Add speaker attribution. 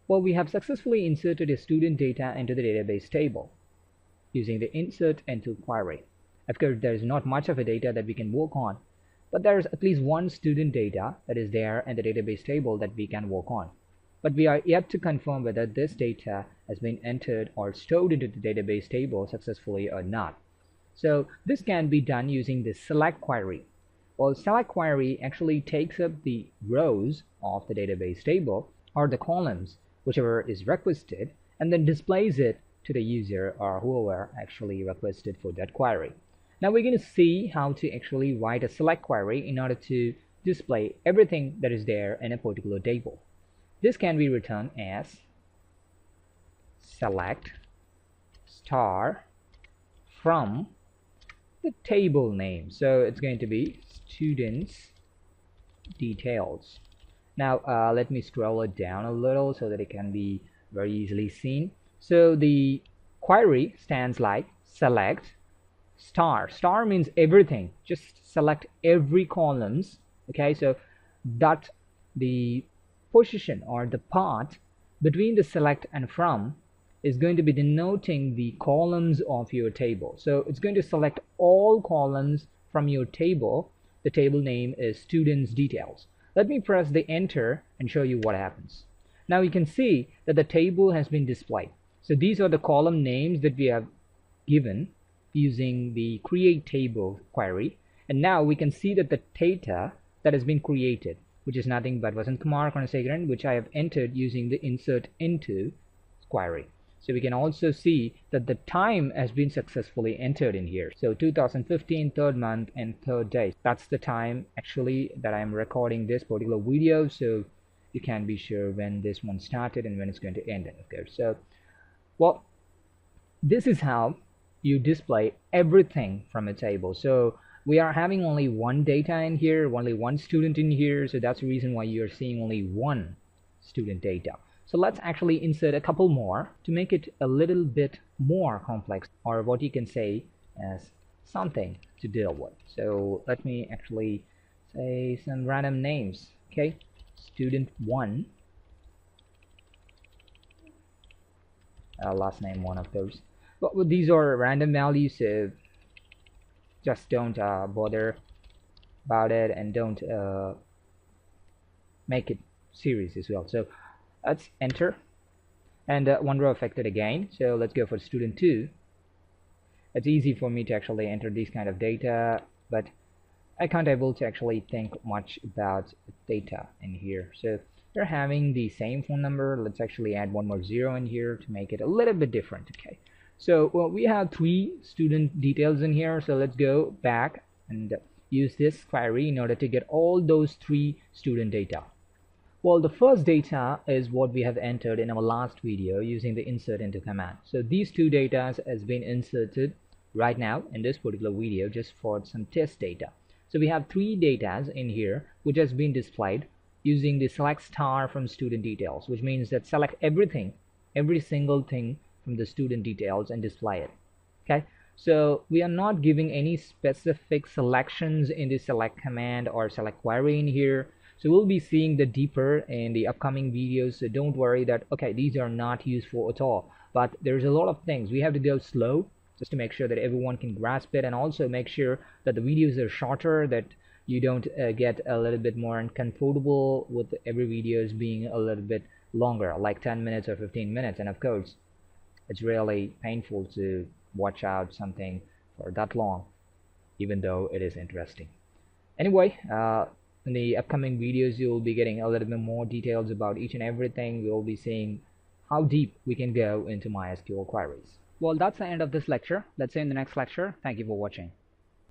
Speaker 1: Well, we have successfully inserted a student data into the database table using the insert into query. Of course, there is not much of a data that we can work on, but there is at least one student data that is there in the database table that we can work on. But we are yet to confirm whether this data has been entered or stored into the database table successfully or not. So this can be done using the select query. Well, select query actually takes up the rows of the database table or the columns, whichever is requested, and then displays it to the user or whoever actually requested for that query. Now we're going to see how to actually write a select query in order to display everything that is there in a particular table. This can be written as select star from the table name. So it's going to be students details. Now let me scroll it down a little so that it can be very easily seen. So the query stands like select star. Star means everything. Just select every columns. Okay, so that the position or the part between the select and from is going to be denoting the columns of your table. So it's going to select all columns from your table. The table name is students details. Let me press the enter and show you what happens. Now you can see that the table has been displayed. So these are the column names that we have given using the create table query, and now we can see that the data that has been created, which is nothing but Vasant Kumar Kunasekaran, which I have entered using the insert into query. So we can also see that the time has been successfully entered in here. So 2015, 3rd month and 3rd day. That's the time actually that I am recording this particular video. So you can be sure when this one started and when it's going to end. Okay. So, well, this is how you display everything from a table. So we are having only one data in here, only one student in here. So that's the reason why you're seeing only one student data. So let's actually insert a couple more to make it a little bit more complex, or what you can say as something to deal with. So let me actually say some random names. Okay, student 1, last name 1 of those. But these are random values, so just don't bother about it, and don't make it serious as well. So let's enter, and one row affected again. So let's go for student 2. It's easy for me to actually enter these kind of data, but I can't able to actually think much about data in here. So they're having the same phone number. Let's actually add one more 0 in here to make it a little bit different. Okay, so well, we have 3 student details in here. So let's go back and use this query in order to get all those 3 student data. Well, the first data is what we have entered in our last video using the insert into command. So these 2 data has been inserted right now in this particular video just for some test data. So we have 3 data in here which has been displayed using the select star from student details, which means that select everything, every single thing from the student details and display it. Okay, so we are not giving any specific selections in the select command or select query in here. So we'll be seeing the deeper in the upcoming videos. So don't worry that okay, these are not useful at all, but there's a lot of things we have to go slow just to make sure that everyone can grasp it, and also make sure that the videos are shorter, that you don't get a little bit more uncomfortable with every videos being a little bit longer, like 10 minutes or 15 minutes. And of course it's really painful to watch out something for that long, even though it is interesting. Anyway, in the upcoming videos you will be getting a little bit more details about each and everything. We will be seeing how deep we can go into MySQL queries. Well, that's the end of this lecture. Let's see you in the next lecture. Thank you for watching.